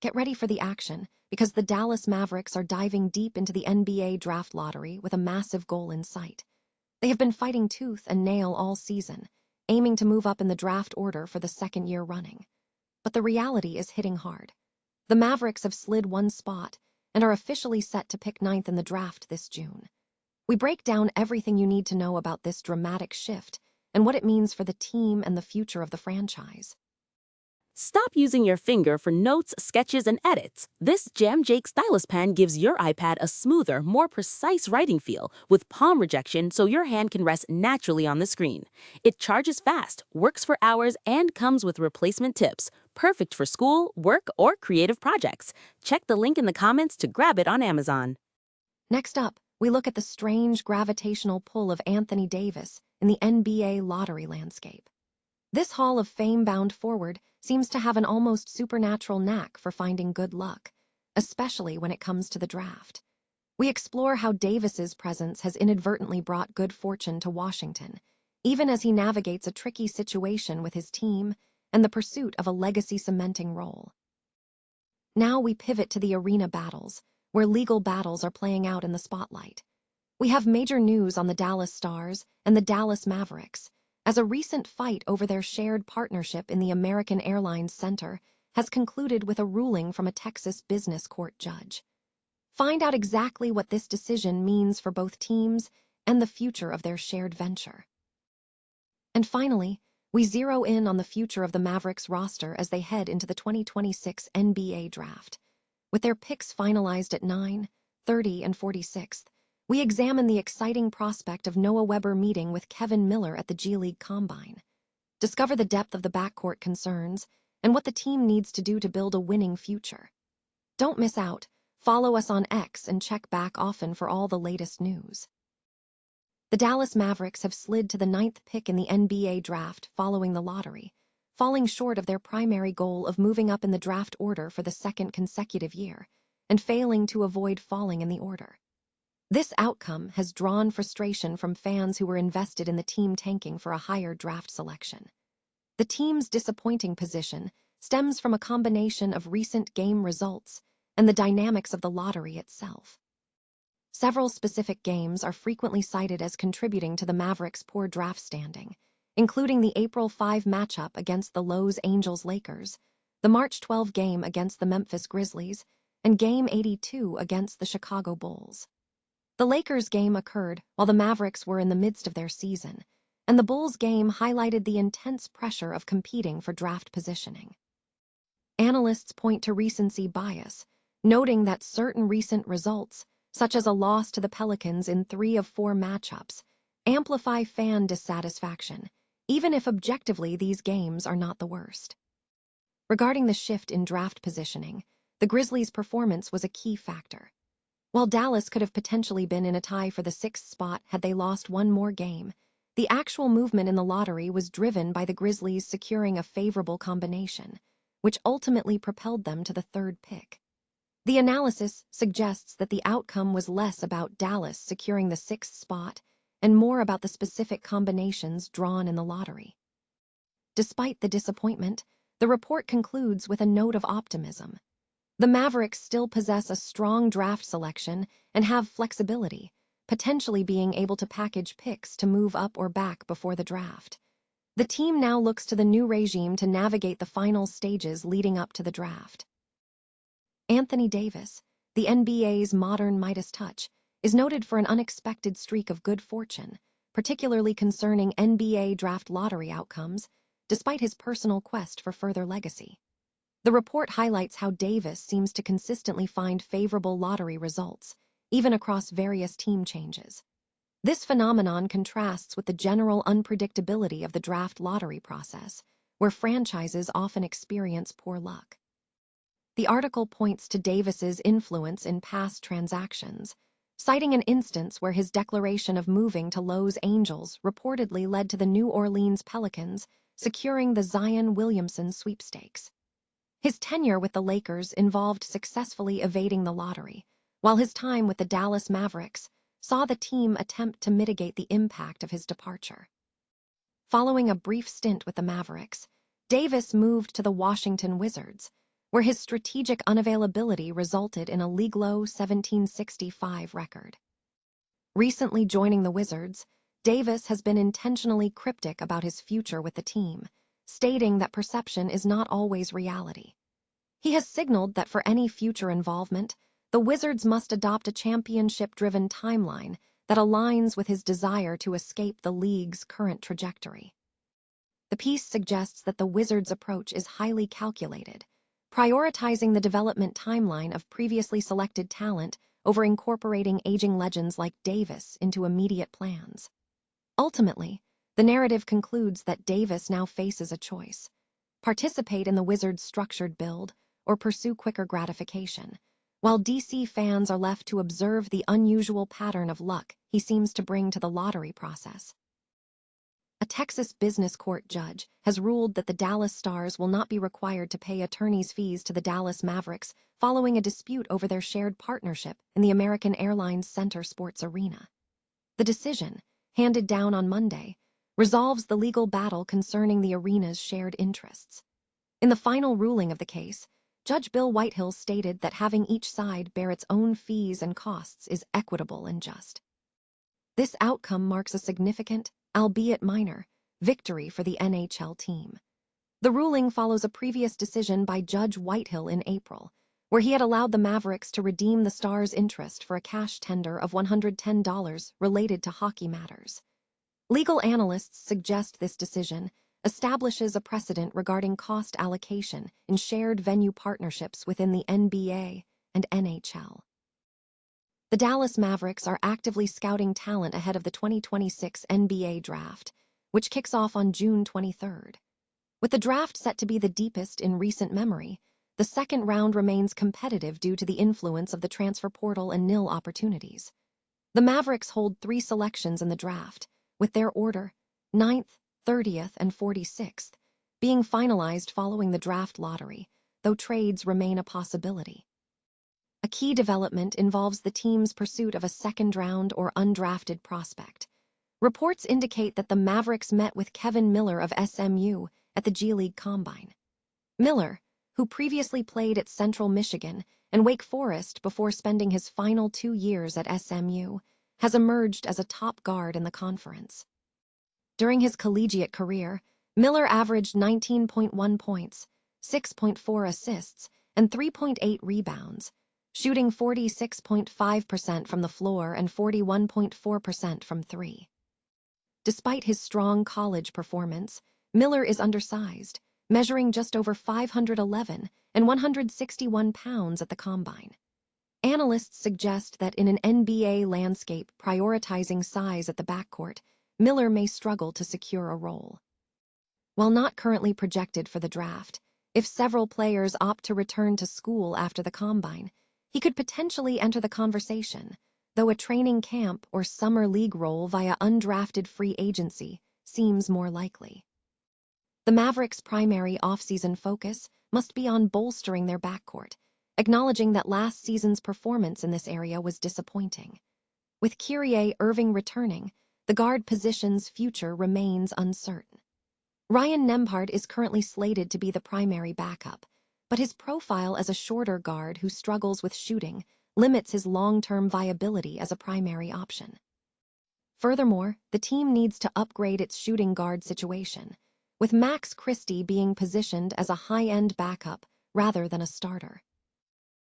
Get ready for the action, because the Dallas Mavericks are diving deep into the NBA draft lottery with a massive goal in sight. They have been fighting tooth and nail all season, aiming to move up in the draft order for the second year running. But the reality is hitting hard. The Mavericks have slid one spot and are officially set to pick 9th in the draft this June. We break down everything you need to know about this dramatic shift and what it means for the team and the future of the franchise. Stop using your finger for notes, sketches, and edits. This Jam Jake stylus pen gives your iPad a smoother, more precise writing feel with palm rejection so your hand can rest naturally on the screen. It charges fast, works for hours, and comes with replacement tips. Perfect for school, work, or creative projects. Check the link in the comments to grab it on Amazon. Next up, we look at the strange gravitational pull of Anthony Davis in the NBA lottery landscape. This Hall of Fame-bound forward seems to have an almost supernatural knack for finding good luck, especially when it comes to the draft. We explore how Davis's presence has inadvertently brought good fortune to Washington, even as he navigates a tricky situation with his team and the pursuit of a legacy-cementing role. Now we pivot to the arena battles, where legal battles are playing out in the spotlight. We have major news on the Dallas Stars and the Dallas Mavericks, as a recent fight over their shared partnership in the American Airlines Center has concluded with a ruling from a Texas business court judge. Find out exactly what this decision means for both teams and the future of their shared venture. And finally, we zero in on the future of the Mavericks roster as they head into the 2026 NBA draft. With their picks finalized at 9, 30, and 46th, we examine the exciting prospect of Noah Weber meeting with Kevin Miller at the G League Combine. Discover the depth of the backcourt concerns and what the team needs to do to build a winning future. Don't miss out. Follow us on X and check back often for all the latest news. The Dallas Mavericks have slid to the 9th pick in the NBA draft following the lottery, falling short of their primary goal of moving up in the draft order for the second consecutive year, and failing to avoid falling in the order. This outcome has drawn frustration from fans who were invested in the team tanking for a higher draft selection. The team's disappointing position stems from a combination of recent game results and the dynamics of the lottery itself. Several specific games are frequently cited as contributing to the Mavericks' poor draft standing, including the April 5 matchup against the Los Angeles Lakers, the March 12 game against the Memphis Grizzlies, and Game 82 against the Chicago Bulls. The Lakers game occurred while the Mavericks were in the midst of their season, and the Bulls game highlighted the intense pressure of competing for draft positioning. Analysts point to recency bias, noting that certain recent results, such as a loss to the Pelicans in 3 of 4 matchups, amplify fan dissatisfaction, even if objectively these games are not the worst. Regarding the shift in draft positioning, the Grizzlies' performance was a key factor. While Dallas could have potentially been in a tie for the 6th spot had they lost one more game, the actual movement in the lottery was driven by the Grizzlies securing a favorable combination, which ultimately propelled them to the 3rd pick. The analysis suggests that the outcome was less about Dallas securing the 6th spot and more about the specific combinations drawn in the lottery. Despite the disappointment, the report concludes with a note of optimism. The Mavericks still possess a strong draft selection and have flexibility, potentially being able to package picks to move up or back before the draft. The team now looks to the new regime to navigate the final stages leading up to the draft. Anthony Davis, the NBA's modern Midas touch, is noted for an unexpected streak of good fortune, particularly concerning NBA draft lottery outcomes, despite his personal quest for further legacy. The report highlights how Davis seems to consistently find favorable lottery results, even across various team changes. This phenomenon contrasts with the general unpredictability of the draft lottery process, where franchises often experience poor luck. The article points to Davis's influence in past transactions, citing an instance where his declaration of moving to Los Angeles reportedly led to the New Orleans Pelicans securing the Zion Williamson sweepstakes. His tenure with the Lakers involved successfully evading the lottery, while his time with the Dallas Mavericks saw the team attempt to mitigate the impact of his departure. Following a brief stint with the Mavericks, Davis moved to the Washington Wizards, where his strategic unavailability resulted in a league-low 1765 record. Recently joining the Wizards, Davis has been intentionally cryptic about his future with the team, stating that perception is not always reality. He has signaled that for any future involvement, the Wizards must adopt a championship-driven timeline that aligns with his desire to escape the league's current trajectory. The piece suggests that the Wizards' approach is highly calculated, prioritizing the development timeline of previously selected talent over incorporating aging legends like Davis into immediate plans. Ultimately, the narrative concludes that Davis now faces a choice: participate in the Wizards' structured build or pursue quicker gratification, while DC fans are left to observe the unusual pattern of luck he seems to bring to the lottery process. A Texas business court judge has ruled that the Dallas Stars will not be required to pay attorney's fees to the Dallas Mavericks following a dispute over their shared partnership in the American Airlines Center Sports Arena. The decision, handed down on Monday, resolves the legal battle concerning the arena's shared interests. In the final ruling of the case, Judge Bill Whitehill stated that having each side bear its own fees and costs is equitable and just. This outcome marks a significant, albeit minor, victory for the NHL team. The ruling follows a previous decision by Judge Whitehill in April, where he had allowed the Mavericks to redeem the Stars' interest for a cash tender of $110 related to hockey matters. Legal analysts suggest this decision establishes a precedent regarding cost allocation in shared venue partnerships within the NBA and NHL. The Dallas Mavericks are actively scouting talent ahead of the 2026 NBA draft, which kicks off on June 23rd. With the draft set to be the deepest in recent memory, the second round remains competitive due to the influence of the transfer portal and nil opportunities. The Mavericks hold 3 selections in the draft, with their order, 9th, 30th, and 46th, being finalized following the draft lottery, though trades remain a possibility. A key development involves the team's pursuit of a second-round or undrafted prospect. Reports indicate that the Mavericks met with Kevin Miller of SMU at the G League Combine. Miller, who previously played at Central Michigan and Wake Forest before spending his final 2 years at SMU, has emerged as a top guard in the conference. During his collegiate career, Miller averaged 19.1 points, 6.4 assists, and 3.8 rebounds, shooting 46.5% from the floor and 41.4% from three. Despite his strong college performance, Miller is undersized, measuring just over 511 and 161 pounds at the combine. Analysts suggest that in an NBA landscape prioritizing size at the backcourt, Miller may struggle to secure a role. While not currently projected for the draft, if several players opt to return to school after the combine, he could potentially enter the conversation, though a training camp or summer league role via undrafted free agency seems more likely. The Mavericks' primary offseason focus must be on bolstering their backcourt, acknowledging that last season's performance in this area was disappointing. With Kyrie Irving returning, the guard position's future remains uncertain. Ryan Nembhard is currently slated to be the primary backup, but his profile as a shorter guard who struggles with shooting limits his long-term viability as a primary option. Furthermore, the team needs to upgrade its shooting guard situation, with Max Christie being positioned as a high-end backup rather than a starter.